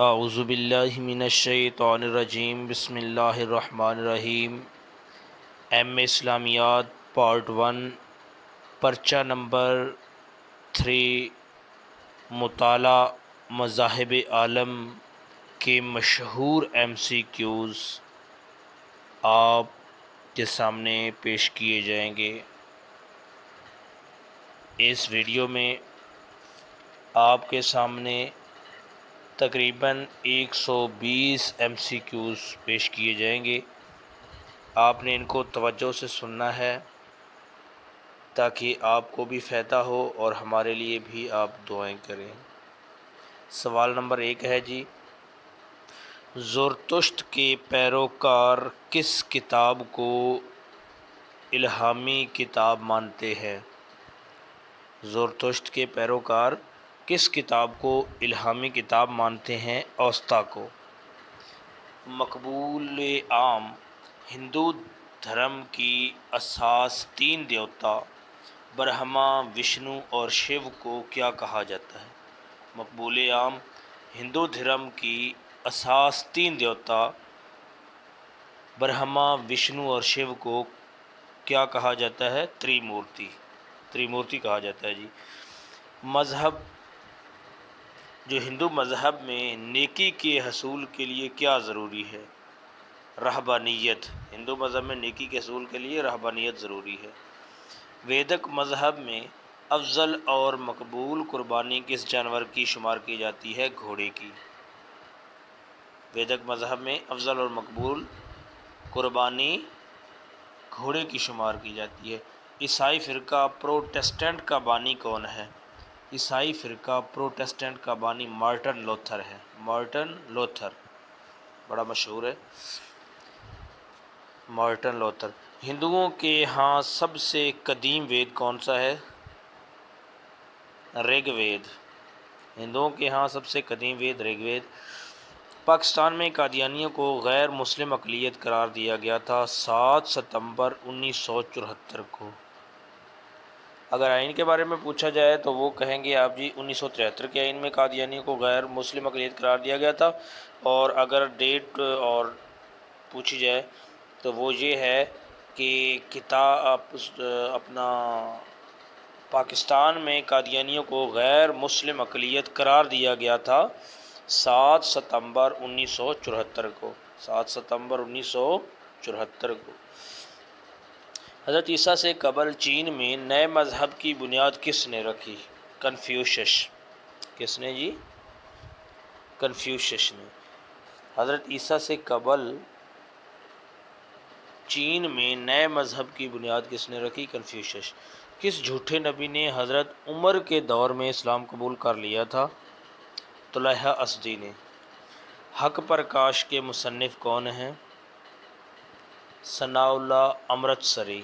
اعوذ باللہ من الشیطان الرجیم، بسم اللہ الرحمن الرحیم۔ ایم اے اسلامیات پارٹ 1، پرچہ نمبر 3، مطالعہ مذاہب عالم کے مشہور ایم سی کیوز آپ کے سامنے پیش کیے جائیں گے۔ اس ویڈیو میں آپ کے سامنے تقریباً 120 ایم سی کیوز پیش کیے جائیں گے۔ آپ نے ان کو توجہ سے سننا ہے تاکہ آپ کو بھی فائدہ ہو اور ہمارے لیے بھی آپ دعائیں کریں۔ سوال نمبر 1 ہے جی، زرتشت کے پیروکار کس کتاب کو الہامی کتاب مانتے ہیں؟ زرتشت کے پیروکار کس کتاب کو الہامی کتاب مانتے ہیں؟ اوسطا کو۔ مقبول عام ہندو دھرم کی اساس 3 دیوتا برہما، وشنو اور شیو کو کیا کہا جاتا ہے؟ مقبول عام ہندو دھرم کی اساس 3 دیوتا برہما، وشنو اور شیو کو کیا کہا جاتا ہے؟ تریمورتی کہا جاتا ہے جی۔ مذہب جو ہندو مذہب میں نیکی کے حصول کے لیے کیا ضروری ہے؟ رہبانیت۔ ہندو مذہب میں نیکی کے حصول کے لیے رہبانیت ضروری ہے۔ ویدک مذہب میں افضل اور مقبول قربانی کس جانور کی شمار کی جاتی ہے؟ گھوڑے کی۔ ویدک مذہب میں افضل اور مقبول قربانی گھوڑے کی شمار کی جاتی ہے۔ عیسائی فرقہ پروٹسٹنٹ کا بانی کون ہے؟ عیسائی فرقہ پروٹسٹنٹ کا بانی مارٹن لوتھر ہے۔ مارٹن لوتھر بڑا مشہور ہے، مارٹن لوتھر۔ ہندوؤں کے ہاں سب سے قدیم وید کون سا ہے؟ رگ وید۔ ہندوؤں کے ہاں سب سے قدیم وید رگ وید۔ پاکستان میں قادیانیوں کو غیر مسلم اقلیت قرار دیا گیا تھا 7 ستمبر 1974 کو۔ اگر آئین کے بارے میں پوچھا جائے تو وہ کہیں گے آپ جی 1973 کے آئین میں قادیانیوں کو غیر مسلم اقلیت قرار دیا گیا تھا، اور اگر ڈیٹ اور پوچھی جائے تو وہ یہ ہے کہ اپنا پاکستان میں قادیانیوں کو غیر مسلم اقلیت قرار دیا گیا تھا 7 ستمبر 1974 کو۔ 7 ستمبر 1974 کو۔ حضرت عیسیٰ سے قبل چین میں نئے مذہب کی بنیاد کس نے رکھی؟ کنفیوشس۔ کس نے جی؟ کنفیوشس نے۔ حضرت عیسیٰ سے قبل چین میں نئے مذہب کی بنیاد کس نے رکھی؟ کنفیوشس۔ کس جھوٹے نبی نے حضرت عمر کے دور میں اسلام قبول کر لیا تھا؟ طلحہ اسدی نے۔ حق پرکاش کے مصنف کون ہیں؟ ثناء اللہ امرتسری۔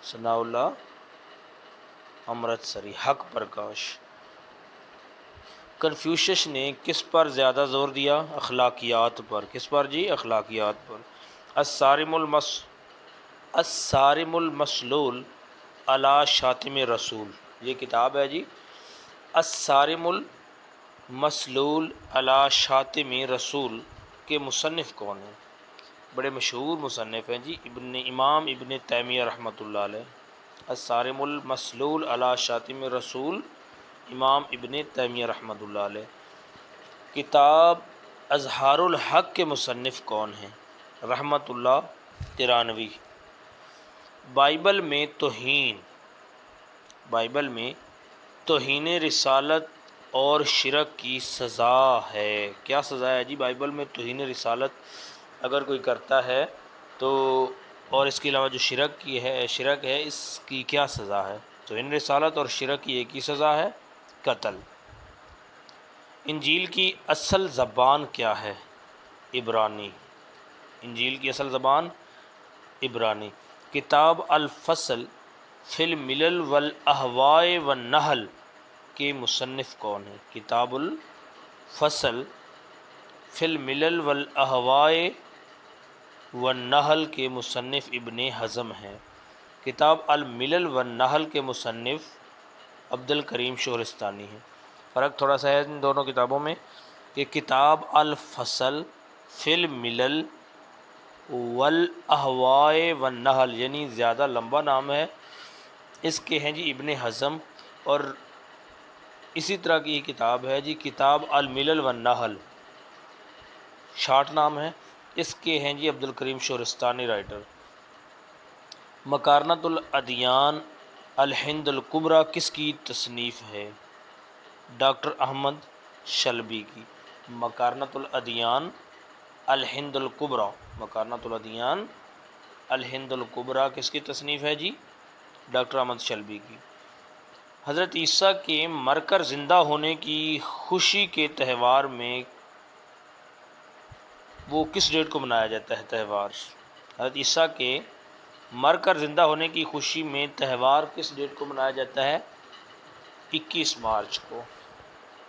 ثناء اللہ امرتسری۔ حق پرکاش۔ کنفیوشس نے کس پر زیادہ زور دیا؟ اخلاقیات پر۔ کس پر جی؟ اخلاقیات پر۔ الصارم المسلول علی شاتم رسول، یہ کتاب ہے جی الصارم المسلول علی شاتم رسول کے مصنف کون ہیں؟ بڑے مشہور مصنف ہیں جی، امام ابن تیمیہ رحمۃ اللہ علیہ۔ الصارم المسلول علی شاتم رسول، امام ابن تیمیہ رحمۃ اللہ علیہ۔ کتاب اظہار الحق کے مصنف کون ہیں؟ رحمۃ اللہ ترانوی۔ بائبل میں توہین رسالت اور شرک کی سزا ہے۔ کیا سزا ہے جی؟ بائبل میں توہین رسالت اگر کوئی کرتا ہے تو، اور اس کے علاوہ جو شرک ہے اس کی کیا سزا ہے؟ توہین رسالت اور شرک کی ایک ہی سزا ہے، قتل۔ انجیل کی اصل زبان کیا ہے؟ عبرانی۔ انجیل کی اصل زبان عبرانی۔ کتاب الفصل فی الملل والاہواء والنحل کے مصنف کون ہیں؟ کتاب الفصل فی الملل والاہواء والنحل کے مصنف ابن حزم ہیں۔ کتاب الملل والنحل کے مصنف عبد الکریم شہرستانی ہیں۔ فرق تھوڑا سا ہے ان دونوں کتابوں میں کہ کتاب الفصل فی الملل والاہواء والنحل یعنی زیادہ لمبا نام ہے، اس کے ہیں جی ابن حزم، اور اسی طرح کی کتاب ہے جی کتاب الملل والنحل، شارٹ نام ہے، اس کے ہیں جی عبد الکریم شورستانی رائٹر۔ مقارنۃ الادیان الہند الکبریٰ کس کی تصنیف ہے؟ ڈاکٹر احمد شلبی کی۔ مقارنۃ الادیان الہند الکبریٰ، مقارنۃ الادیان الہند الکبریٰ کس کی تصنیف ہے جی؟ ڈاکٹر احمد شلبی کی۔ حضرت عیسیٰ کے مر کر زندہ ہونے کی خوشی کے تہوار میں وہ کس ڈیٹ کو منایا جاتا ہے تہوار؟ حضرت عیسیٰ کے مر کر زندہ ہونے کی خوشی میں تہوار کس ڈیٹ کو منایا جاتا ہے؟ 21 مارچ کو۔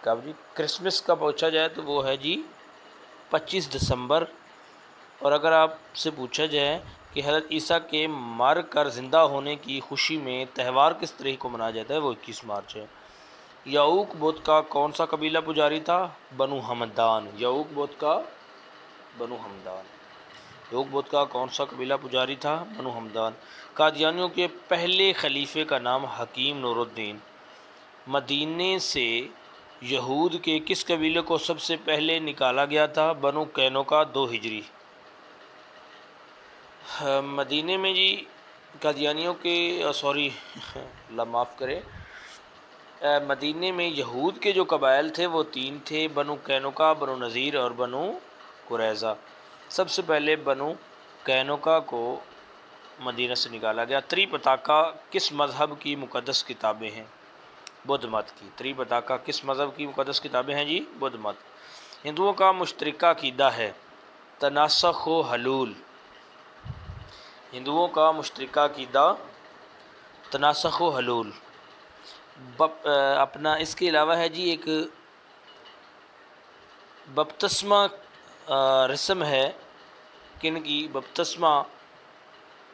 کب جی؟ کرسمس کا پوچھا جائے تو وہ ہے جی 25 دسمبر، اور اگر آپ سے پوچھا جائے کہ حضرت عیسیٰ کے مر کر زندہ ہونے کی خوشی میں تہوار کس تاریخ کو منایا جاتا ہے وہ 21 مارچ ہے۔ یعوق بت کا کون سا قبیلہ پجاری تھا؟ بنو ہمدان۔ یعوق بت کا بنو ہمدان۔ یعوق بت کا کون سا قبیلہ پجاری تھا؟ بنو ہمدان۔ قادیانیوں کے پہلے خلیفے کا نام حکیم نور الدین۔ مدینے سے یہود کے کس قبیلے کو سب سے پہلے نکالا گیا تھا؟ بنو قینوقا 2 ہجری۔ مدینے میں جی قادیانیوں کے اللہ معاف کرے، مدینے میں یہود کے جو قبائل تھے وہ 3 تھے، بنو قینوقا، بنو نذیر اور بنو قریظہ۔ سب سے پہلے بنو قینوقا کو مدینہ سے نکالا گیا۔ تریپتاکا کس مذہب کی مقدس کتابیں ہیں؟ بدھ مت کی۔ تریپتاکا کس مذہب کی مقدس کتابیں ہیں جی؟ بدھ مت۔ ہندوؤں کا مشترکہ عقیدہ ہے تناسخ و حلول۔ ہندوؤں کا مشترکہ عقیدہ تناسخ و حلول۔ اپنا اس کے علاوہ ہے جی ایک بپتسمہ رسم ہے، کن کی؟ بپتسمہ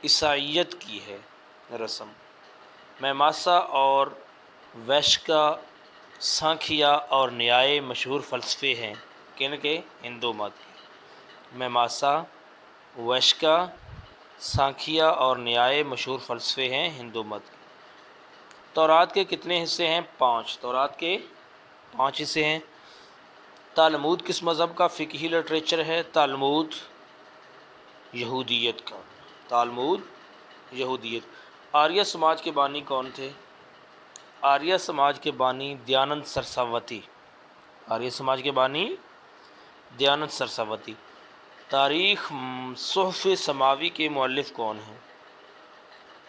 عیسائیت کی ہے رسم۔ میماسا اور ویشکا سانکھیا اور نیائے مشہور فلسفے ہیں، کن کے؟ ہندو مت کے۔ میماسا، ویشکا، سانکھیا اور نیائے مشہور فلسفے ہیں ہندو مت کے۔ تورات کے کتنے حصے ہیں؟ 5۔ تورات کے 5 حصے ہیں۔ تالمود کس مذہب کا فقہی لٹریچر ہے؟ تالمود یہودیت کا۔ تالمود یہودیت۔ آریہ سماج کے بانی کون تھے؟ آریہ سماج کے بانی دیانند سرساوتی۔ آریہ سماج کے بانی دیانند سرساوتی۔ تاریخ صحف سماوی کے مؤلف کون ہیں؟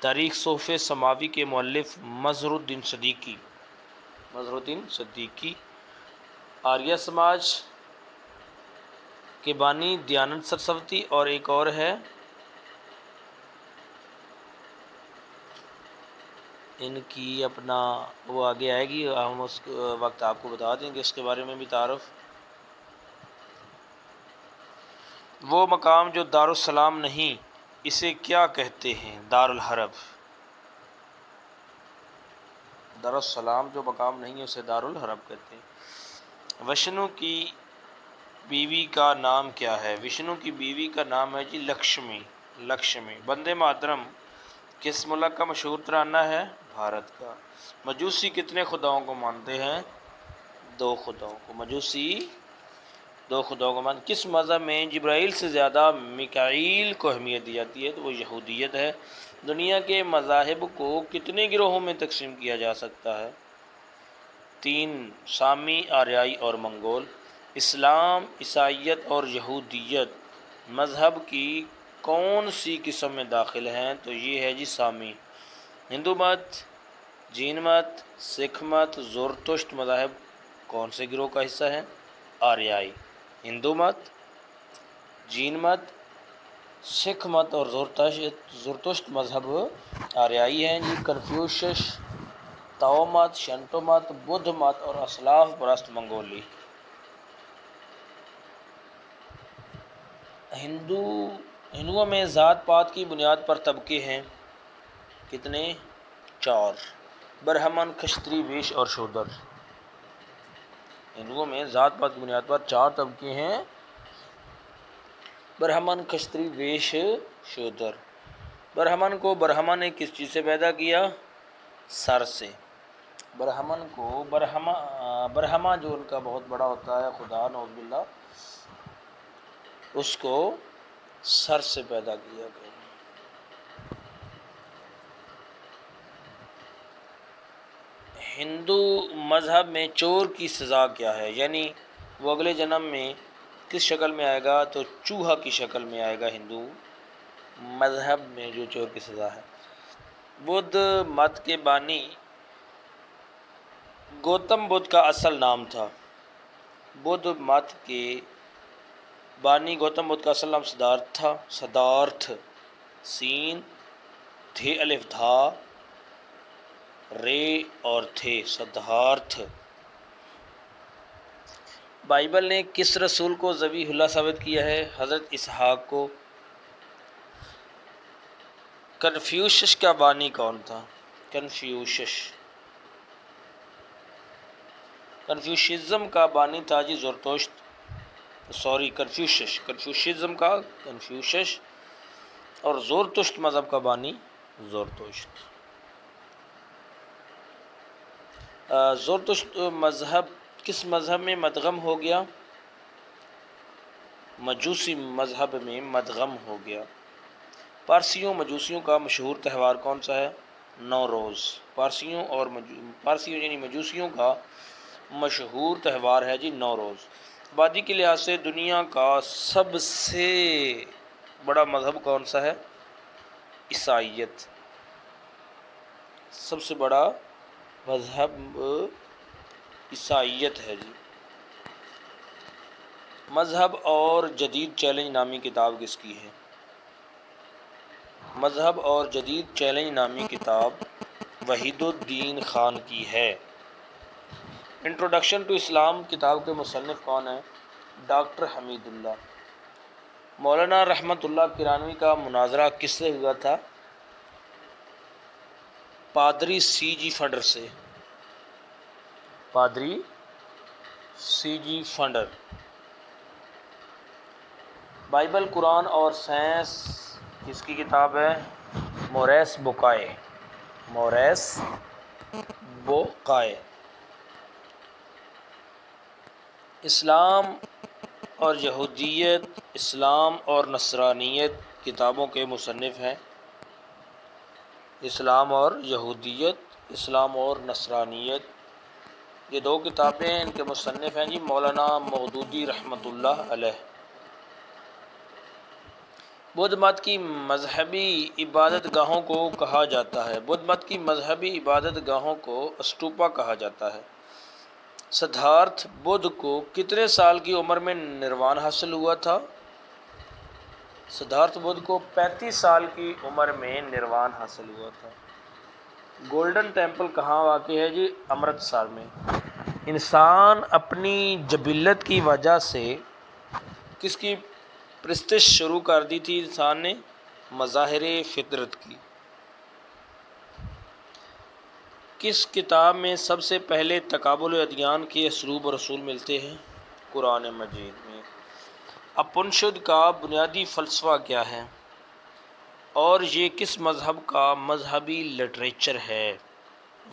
تاریخ صحف سماوی کے مؤلف مظہر الدین صدیقی۔ مظہر الدین صدیقی۔ آریہ سماج کے بانی دیانند سرسوتی، اور ایک اور ہے ان کی اپنا وہ آگے آئے گی، ہم اس وقت آپ کو بتا دیں گے اس کے بارے میں بھی تعارف۔ وہ مقام جو دارالسلام نہیں اسے کیا کہتے ہیں؟ دارالحرب۔ دارالسلام جو مقام نہیں ہے اسے دارالحرب کہتے ہیں۔ وشنو کی بیوی کا نام کیا ہے؟ وشنو کی بیوی کا نام ہے جی لکشمی۔ لکشمی۔ وندے ماترم کس ملک کا مشہور ترانہ ہے؟ بھارت کا۔ مجوسی کتنے خداؤں کو مانتے ہیں؟ 2 خداؤں کو۔ مجوسی 2 خداؤں کو مانتے۔ کس مذہب میں جبرائیل سے زیادہ میکائیل کو اہمیت دی جاتی ہے؟ تو وہ یہودیت ہے۔ دنیا کے مذاہب کو کتنے گروہوں میں تقسیم کیا جا سکتا ہے؟ 3، سامی، آریائی اور منگول۔ اسلام، عیسائیت اور یہودیت مذہب کی کون سی قسم میں داخل ہیں؟ تو یہ ہے جی سامی۔ ہندو مت، جین مت، سکھ مت، زرتشت مذاہب کون سے گروہ کا حصہ ہیں؟ آریائی۔ ہندو مت، جین مت، سکھ مت اور زرتشت مذہب آریائی ہیں جی۔ کنفیوشس، تاؤ مت، شنٹو مت، بدھ مت اور اسلاف پرست منگولی۔ ہندوؤں میں ذات پات کی بنیاد پر طبقے ہیں کتنے؟ 4، برہمن، کشتری، ویش اور شودر۔ ہندوؤں میں ذات پات کی بنیاد پر 4 طبقے ہیں: برہمن، کشتری، ویش، شودر۔ برہمن کو برہما نے کس چیز سے پیدا کیا؟ سر سے۔ برہمن کو برہما جو ان کا بہت بڑا ہوتا ہے خدا، نعوذ باللہ، اس کو سر سے پیدا کیا گیا۔ ہندو مذہب میں چور کی سزا کیا ہے؟ یعنی وہ اگلے جنم میں کس شکل میں آئے گا؟ تو چوہا کی شکل میں آئے گا ہندو مذہب میں جو چور کی سزا ہے۔ بدھ مت کے بانی گوتم بدھ کا اصل نام تھا۔ بدھ مت کے بانی گوتم بدھ کا اصل نام سدھارتھ تھا۔ سدھارتھ، سین تھے الف دھا رے اور تھے، سدھارتھ۔ بائبل نے کس رسول کو ذبیح اللہ ثابت کیا ہے؟ حضرت اسحاق کو۔ کنفیوشس کا بانی کون تھا؟ کنفیوشزم کا بانی تھا جی زرتشت، کنفیوشزم کا کنفیوشس، اور زرتشت مذہب کا بانی زرتشت۔ زرتشت مذہب کس مذہب میں مدغم ہو گیا؟ مجوسی مذہب میں مدغم ہو گیا۔ پارسیوں مجوسیوں کا مشہور تہوار کون سا ہے؟ نوروز۔ پارسیوں یعنی مجوسیوں کا مشہور تہوار ہے جی نوروز۔ آبادی کے لحاظ سے دنیا کا سب سے بڑا مذہب کون سا ہے؟ عیسائیت۔ سب سے بڑا مذہب عیسائیت ہے جی۔ مذہب اور جدید چیلنج نامی کتاب کس کی ہے؟ مذہب اور جدید چیلنج نامی کتاب وحید الدین خان کی ہے۔ انٹروڈکشن ٹو اسلام کتاب کے مصنف کون ہیں؟ ڈاکٹر حمید اللہ۔ مولانا رحمت اللہ کرانوی کا مناظرہ کس سے ہوا تھا؟ پادری سی جی فنڈر سے۔ پادری سی جی فنڈر۔ بائبل، قرآن اور سائنس کس کی کتاب ہے؟ موریس بوقائے۔ اسلام اور یہودیت، اسلام اور نصرانیت کتابوں کے مصنف ہیں۔ اسلام اور یہودیت، اسلام اور نصرانیت، یہ 2 کتابیں ان کے مصنف ہیں جی مولانا مودودی رحمۃ اللہ علیہ۔ بدھ مت کی مذہبی عبادت گاہوں کو کہا جاتا ہے؟ بدھ مت کی مذہبی عبادت گاہوں کو اسٹوپا کہا جاتا ہے۔ سدھارتھ بدھ کو کتنے سال کی عمر میں نروان حاصل ہوا تھا؟ سدھارتھ بدھ کو 35 سال کی عمر میں نروان حاصل ہوا تھا۔ گولڈن ٹیمپل کہاں واقع ہے جی؟ امرتسر میں۔ انسان اپنی جبلت کی وجہ سے کس کی پرستش شروع کر دی تھی؟ انسان نے مظاہر فطرت کی۔ کس کتاب میں سب سے پہلے تقابل ادیان کے اسلوب اور اصول ملتے ہیں؟ قرآن مجید میں۔ اپنشد کا بنیادی فلسفہ کیا ہے اور یہ کس مذہب کا مذہبی لٹریچر ہے؟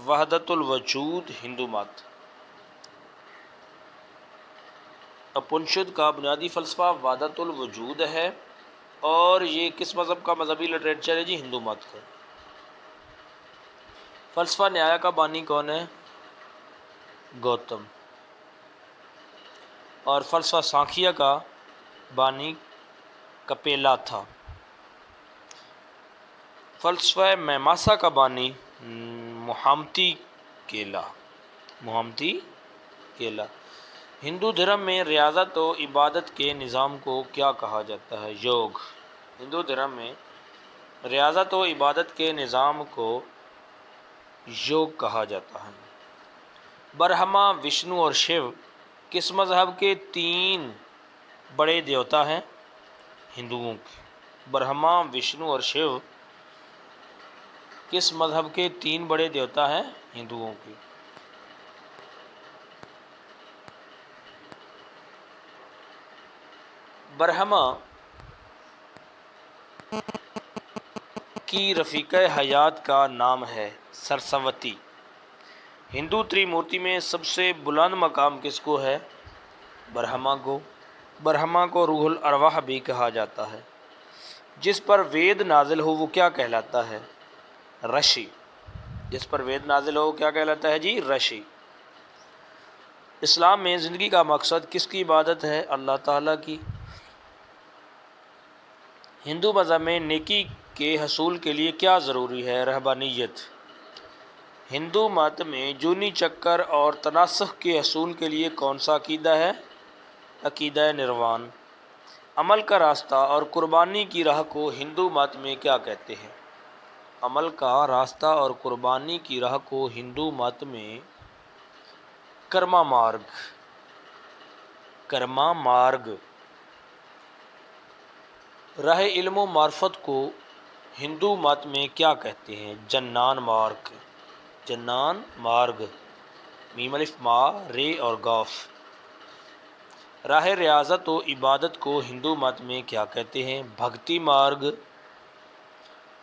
وحدت الوجود، ہندو مت۔ اپنشد کا بنیادی فلسفہ وحدت الوجود ہے اور یہ کس مذہب کا مذہبی لٹریچر ہے جی؟ ہندو مت کا۔ فلسفہ نیایا کا بانی کون ہے؟ گوتم۔ اور فلسفہ سانکھیہ کا بانی کپیلا تھا۔ فلسفہ میماسا کا بانی محامتی کیلا۔ ہندو دھرم میں ریاضت و عبادت کے نظام کو کیا کہا جاتا ہے؟ یوگ۔ ہندو دھرم میں ریاضت و عبادت کے نظام کو یوگ کہا جاتا ہے۔ برہما، وشنو اور شیو کس مذہب کے 3 بڑے دیوتا ہیں؟ ہندوؤں کے۔ برہما، وشنو اور شیو کس مذہب کے 3 بڑے دیوتا ہیں؟ ہندوؤں کے۔ برہما کی رفیقہ حیات کا نام ہے سرسوتی۔ ہندو تریمورتی میں سب سے بلند مقام کس کو ہے؟ برہما کو۔ برہما کو روح الارواح بھی کہا جاتا ہے۔ جس پر وید نازل ہو وہ کیا کہلاتا ہے؟ رشی۔ جس پر وید نازل ہو کیا کہلاتا ہے جی؟ رشی۔ اسلام میں زندگی کا مقصد کس کی عبادت ہے؟ اللہ تعالیٰ کی۔ ہندو مذہب میں نیکی کے حصول کے لیے کیا ضروری ہے؟ رہبانیت۔ ہندو مت میں جونی چکر اور تناسخ کے حصول کے لیے کون سا عقیدہ ہے؟ عقیدہ نروان۔ عمل کا راستہ اور قربانی کی راہ کو ہندو مت میں کیا کہتے ہیں؟ عمل کا راستہ اور قربانی کی راہ کو ہندو مت میں کرما مارگ۔ کرما مارگ۔ راہ علم و معرفت کو ہندو مت میں کیا کہتے ہیں؟ جنان مارگ۔ جنان مارگ۔ میم الف ما رے اور گاف۔ راہ ریاضت و عبادت کو ہندو مت میں کیا کہتے ہیں؟ بھکتی مارگ۔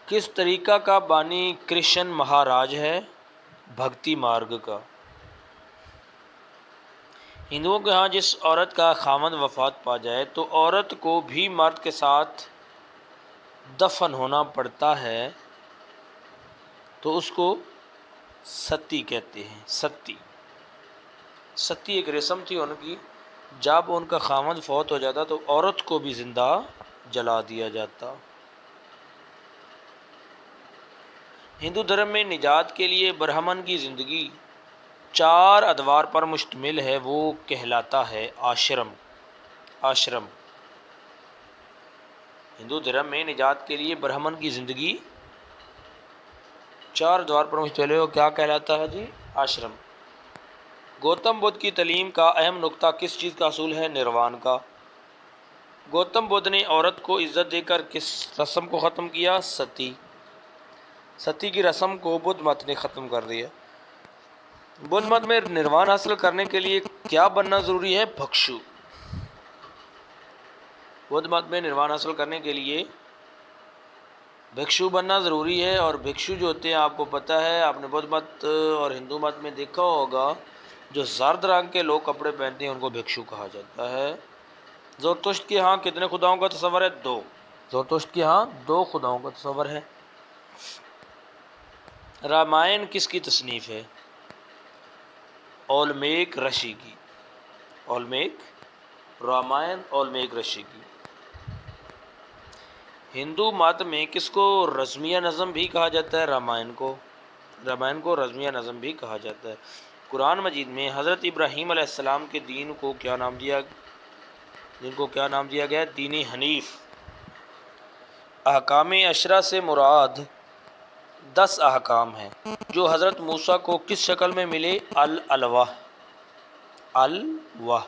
کس طریقہ کا بانی کرشن مہاراج ہے؟ بھکتی مارگ کا۔ ہندوؤں کے ہاں جس عورت کا خاوند وفات پا جائے تو عورت کو بھی مرد کے ساتھ دفن ہونا پڑتا ہے تو اس کو ستی کہتے ہیں۔ ستی۔ ستی ایک رسم تھی ان کی، جب ان کا خاوند فوت ہو جاتا تو عورت کو بھی زندہ جلا دیا جاتا۔ ہندو دھرم میں نجات کے لیے برہمن کی زندگی 4 ادوار پر مشتمل ہے، وہ کہلاتا ہے آشرم۔ آشرم۔ ہندو دھرم میں نجات کے لیے برہمن کی زندگی 4 ادوار پر مشتمل ہے، وہ کیا کہلاتا ہے جی؟ آشرم۔ گوتم بدھ کی تعلیم کا اہم نقطہ کس چیز کا حصول ہے؟ نروان کا۔ گوتم بدھ نے عورت کو عزت دے کر کس رسم کو ختم کیا؟ ستی۔ ستی کی رسم کو بدھ مت نے ختم کر دیا۔ بدھ مت میں نروان حاصل کرنے کے لیے کیا بننا ضروری ہے؟ بھکشو۔ بدھ مت میں نروان حاصل کرنے کے لیے بھکشو بننا ضروری ہے، اور بھکشو جو ہوتے ہیں آپ کو پتہ ہے، آپ نے بدھ مت اور ہندو مت میں دیکھا ہوگا، جو زرد رنگ کے لوگ کپڑے پہنتے ہیں ان کو بھکشو کہا جاتا ہے۔ زرتشت کے ہاں کتنے خداؤں کا تصور ہے؟ 2۔ زرتشت کے ہاں 2 خداؤں کا تصور ہے۔ رامائن کس کی تصنیف ہے؟ اولمیک رشی کی۔ اولمیک رامائن اولمیک رشی کی۔ ہندو مت میں کس کو رزمیہ نظم بھی کہا جاتا ہے؟ رامائن کو۔ رامائن کو رزمیہ نظم بھی کہا جاتا ہے۔ قرآن مجید میں حضرت ابراہیم علیہ السلام کے دین کو کیا نام دیا گیا؟ دین حنیف۔ احکام عشرہ سے مراد 10 احکام ہیں جو حضرت موسیٰ کو کس شکل میں ملے؟ الواح۔ الواح۔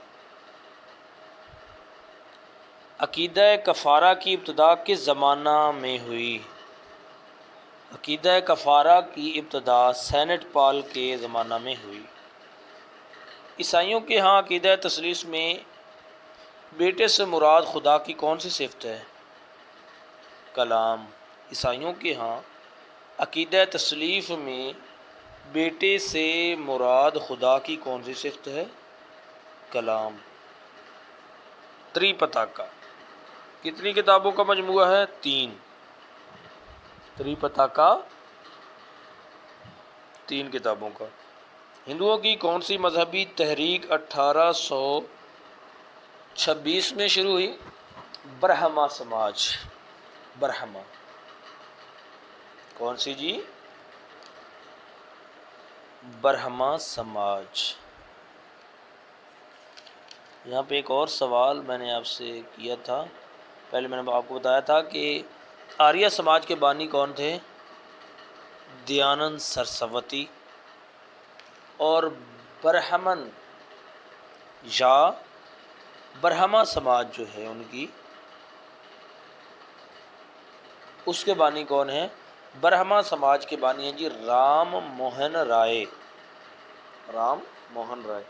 عقیدہ کفارہ کی ابتدا کس زمانہ میں ہوئی؟ عقیدہ کفارہ کی ابتدا سینٹ پال کے زمانہ میں ہوئی۔ عیسائیوں کے ہاں عقیدہ تثلیث میں بیٹے سے مراد خدا کی کون سی صفت ہے؟ کلام۔ عیسائیوں کے ہاں عقیدہ تثلیث میں بیٹے سے مراد خدا کی کون سی صفت ہے؟ کلام۔ تریپتاکا کتنی کتابوں کا مجموعہ ہے؟ 3۔ تریپتاکا 3 کتابوں کا۔ ہندوؤں کی کون سی مذہبی تحریک 1826 میں شروع ہوئی؟ برہما سماج۔ برہما کون سی جی؟ برہما سماج۔ یہاں پہ ایک اور سوال میں نے آپ سے کیا تھا، پہلے میں نے آپ کو بتایا تھا کہ آریہ سماج کے بانی کون تھے؟ دیانند سرسوتی۔ اور برہمن یا برہما سماج جو ہے ان کی، اس کے بانی کون ہیں؟ برہما سماج کے بانی ہیں جی رام موہن رائے۔ رام موہن رائے۔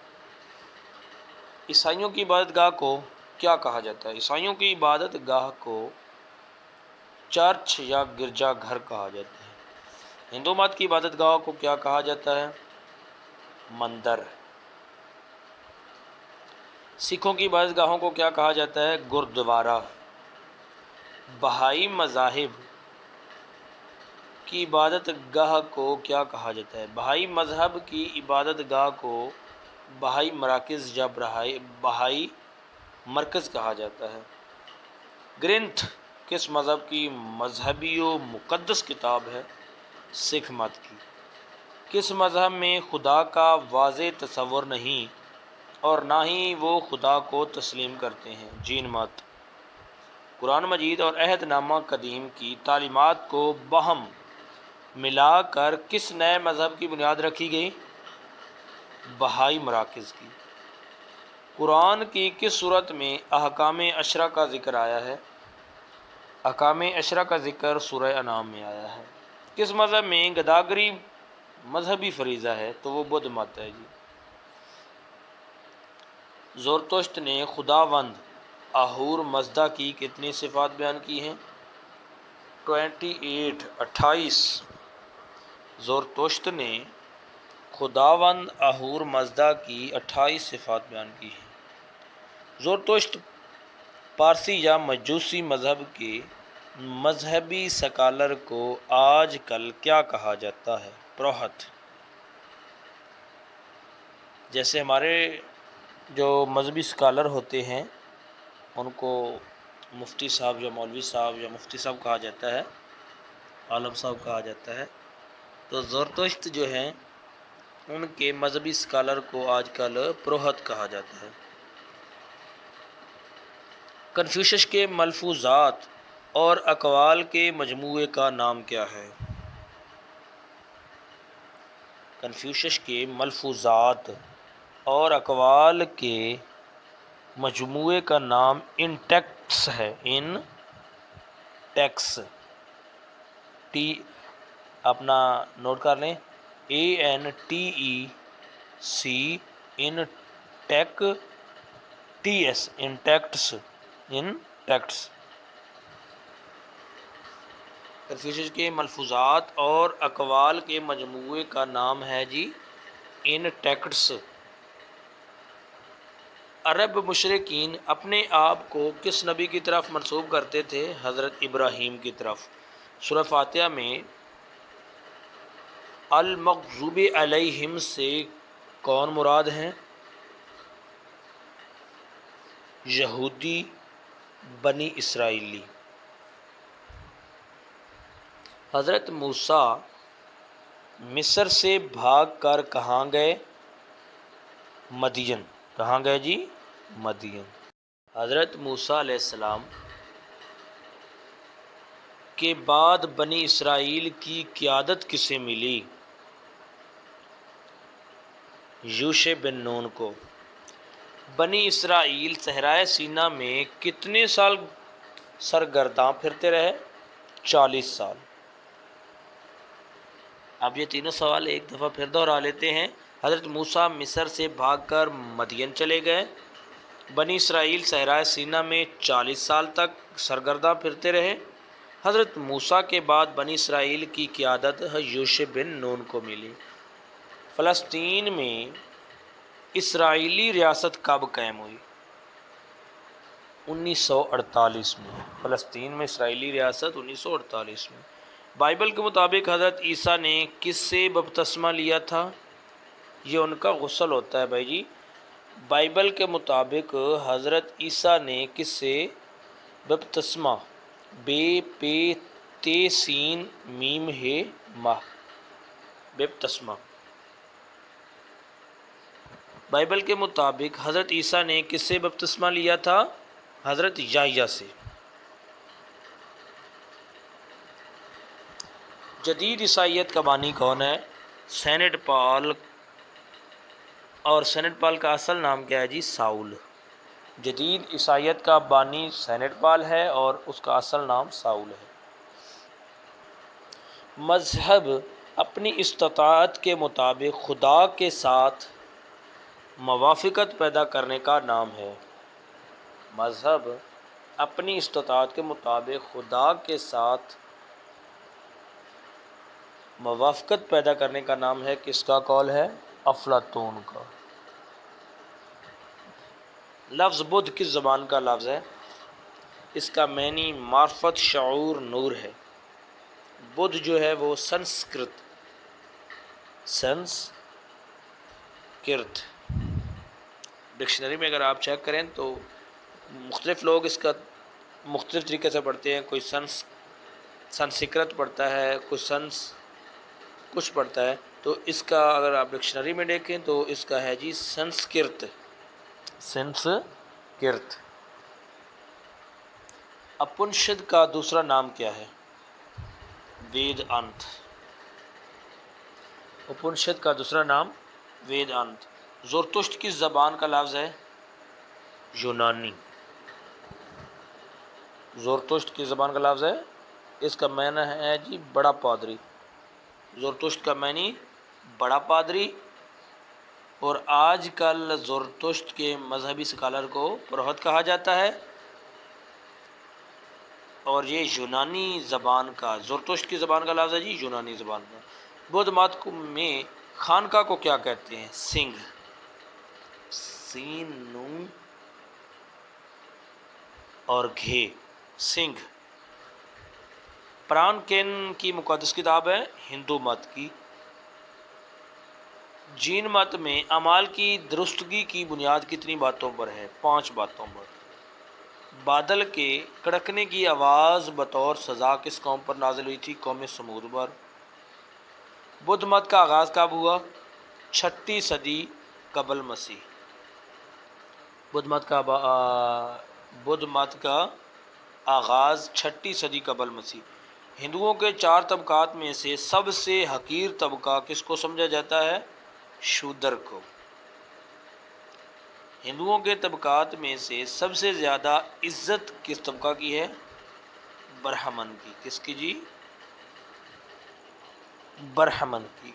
عیسائیوں کی عبادت گاہ کو کیا کہا جاتا ہے؟ عیسائیوں کی عبادت گاہ کو چرچ یا گرجا گھر کہا جاتا ہے۔ ہندو مت کی عبادت گاہ کو کیا کہا جاتا ہے؟ مندر۔ سکھوں کی عبادت گاہوں کو کیا کہا جاتا ہے؟ گردوارہ۔ بہائی مذاہب کی عبادت گاہ کو کیا کہا جاتا ہے؟ بہائی مذہب کی عبادت گاہ کو بہائی مراکز یا بہائی مرکز کہا جاتا ہے۔ گرنتھ کس مذہب کی مذہبی و مقدس کتاب ہے؟ سکھ مت کی۔ کس مذہب میں خدا کا واضح تصور نہیں اور نہ ہی وہ خدا کو تسلیم کرتے ہیں؟ جین مت۔ قرآن مجید اور عہد نامہ قدیم کی تعلیمات کو باہم ملا کر کس نئے مذہب کی بنیاد رکھی گئی؟ بہائی مراکز کی۔ قرآن کی کس صورت میں احکام عشرہ کا ذکر آیا ہے؟ احکام عشرہ کا ذکر سورہ انعام میں آیا ہے۔ کس مذہب میں گداگری مذہبی فریضہ ہے؟ تو وہ بدھ مت ہے جی۔ زرتشت نے خداوند اہور مزدا کی کتنی صفات بیان کی ہیں؟ 28۔ زرتشت نے خداوند اہور مزدا کی 28 صفات بیان کی ہیں۔ زرتشت پارسی یا مجوسی مذہب کے مذہبی سکالر کو آج کل کیا کہا جاتا ہے؟ پروہت۔ جیسے ہمارے جو مذہبی سکالر ہوتے ہیں ان کو مفتی صاحب یا مولوی صاحب یا مفتی صاحب کہا جاتا ہے، عالم صاحب کہا جاتا ہے، تو زرتشت جو ہیں ان کے مذہبی سکالر کو آج کل پروہت کہا جاتا ہے۔ کنفیوشس کے ملفوظات اور اقوال کے مجموعے کا نام کیا ہے؟ کنفیوشس کے ملفوظات اور اقوال کے مجموعے کا نام ان ٹیکسٹ ہے۔ ان ٹیکس ٹی اپنا نوٹ کر لیں، ANTEC ان ٹیک TS ان ٹیکٹس ان ٹیکٹس۔ کنفیوشس کے ملفوظات اور اقوال کے مجموعے کا نام ہے جی ان ٹیکٹس۔ عرب مشرکین اپنے آپ کو کس نبی کی طرف منسوب کرتے تھے؟ حضرت ابراہیم کی طرف۔ سورہ فاتحہ میں المغضوب علیہم سے کون مراد ہیں؟ یہودی، بنی اسرائیلی۔ حضرت موسیٰ مصر سے بھاگ کر کہاں گئے؟ مدین۔ کہاں گئے جی؟ مدین۔ حضرت موسیٰ علیہ السلام کے بعد بنی اسرائیل کی قیادت کسے ملی؟ یوشع بن نون کو۔ بنی اسرائیل صحرائے سینا میں کتنے سال سرگرداں پھرتے رہے؟ 40 سال۔ اب یہ تینوں سوال ایک دفعہ پھر دوہرا لیتے ہیں۔ حضرت موسیٰ مصر سے بھاگ کر مدین چلے گئے، بنی اسرائیل صحرائے سینا میں 40 سال تک سرگرداں پھرتے رہے۔ حضرت موسیٰ کے بعد بنی اسرائیل کی قیادت یوشع بن نون کو ملی۔ فلسطین میں اسرائیلی ریاست کب قائم ہوئی؟ 1948 میں۔ فلسطین میں اسرائیلی ریاست 1948 میں۔ بائبل کے مطابق حضرت عیسیٰ نے کس سے بپتسمہ لیا تھا؟ یہ ان کا غسل ہوتا ہے بھائی جی۔ بائبل کے مطابق حضرت عیسیٰ نے کس سے بپتسمہ، بے پے تے سین میم ہے ماہ، بپتسمہ۔ بائبل کے مطابق حضرت عیسیٰ نے کس سے بپتسمہ لیا تھا؟ حضرت یحییٰ سے۔ جدید عیسائیت کا بانی کون ہے؟ سینٹ پال۔ اور سینٹ پال کا اصل نام کیا ہے جی؟ ساؤل۔ جدید عیسائیت کا بانی سینٹ پال ہے اور اس کا اصل نام ساؤل ہے۔ مذہب اپنی استطاعت کے مطابق خدا کے ساتھ موافقت پیدا کرنے کا نام ہے۔ مذہب اپنی استطاعت کے مطابق خدا کے ساتھ موافقت پیدا کرنے کا نام ہے، کس کا قول ہے؟ افلاطون کا۔ لفظ بدھ کس زبان کا لفظ ہے؟ اس کا معنی معرفت، شعور، نور ہے۔ بدھ جو ہے وہ سنسکرت ڈکشنری میں اگر آپ چیک کریں تو مختلف لوگ اس کا مختلف طریقے سے پڑھتے ہیں، کوئی سنسکرت پڑھتا ہے، کوئی کچھ پڑھتا ہے، تو اس کا اگر آپ ڈکشنری میں دیکھیں تو اس کا ہے جی سنسکرت۔ اپنشد کا دوسرا نام کیا ہے؟ وید انت۔ اپنشد کا دوسرا نام وید انت۔ زرتشت کس زبان کا لفظ ہے؟ یونانی۔ زرتشت کس زبان کا لفظ ہے؟ اس کا معنی ہے جی بڑا پادری۔ زرتشت کا معنی بڑا پادری، اور آج کل زرتشت کے مذہبی اسکالر کو پروہت کہا جاتا ہے، اور یہ یونانی زبان کا، زرتشت کی زبان کا لفظ ہے جی یونانی زبان کا۔ بدھ مت میں خانقاہ کو کیا کہتے ہیں؟ سنگھ، سین نون اور گھے، سنگھ۔ پران کن کی مقدس کتاب ہے؟ ہندو مت کی۔ جین مت میں اعمال کی درستگی کی بنیاد کتنی باتوں پر ہے؟ 5 باتوں پر۔ بادل کے کڑکنے کی آواز بطور سزا کس قوم پر نازل ہوئی تھی؟ قوم سمود پر۔ بدھ مت کا آغاز کب ہوا؟ 6 صدی قبل مسیح۔ بدھ مت کا آغاز 6 صدی قبل مسیح۔ ہندوؤں کے 4 طبقات میں سے سب سے حقیر طبقہ کس کو سمجھا جاتا ہے؟ شودر کو۔ ہندوؤں کے طبقات میں سے سب سے زیادہ عزت کس طبقہ کی ہے؟ برہمن کی۔ کس کی جی؟ برہمن کی۔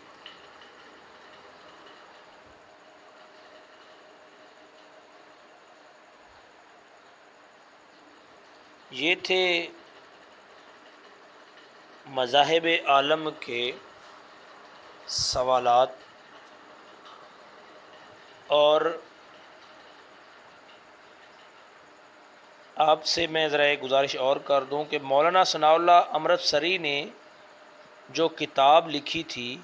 یہ تھے مذاہب عالم کے سوالات، اور آپ سے میں ذرا ایک گزارش اور کر دوں کہ مولانا ثناء اللہ امرتسری نے جو کتاب لکھی تھی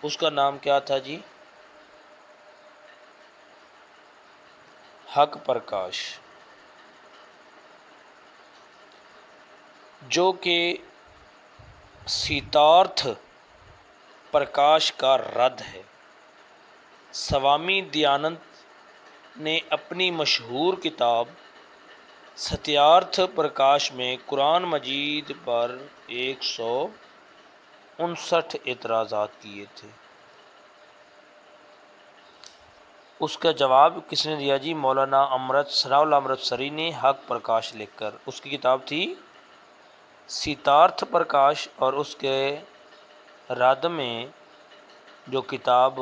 اس کا نام کیا تھا جی؟ حق پرکاش، جو کہ سیتارتھ پرکاش کا رد ہے۔ سوامی دیانند نے اپنی مشہور کتاب ستیارتھ پرکاش میں قرآن مجید پر 159 اعتراضات کیے تھے۔ اس کا جواب کس نے دیا جی؟ مولانا ثناء اللہ امرتسری نے حق پرکاش لکھ کر۔ اس کی کتاب تھی سیتارتھ پرکاش، اور اس کے رد میں جو کتاب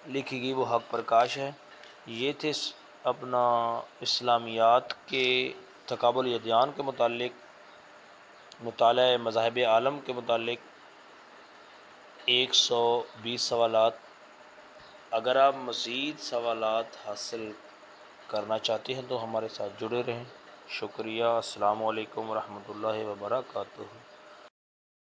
لکھی گئی وہ حق پرکاش ہے۔ یہ تھے اپنا اسلامیات کے تقابل ادیان کے متعلق مطالعہ مذاہب عالم کے متعلق 120 سوالات۔ اگر آپ مزید سوالات حاصل کرنا چاہتے ہیں تو ہمارے ساتھ جڑے رہیں۔ شکریہ۔ السلام علیکم ورحمۃ اللہ وبرکاتہ۔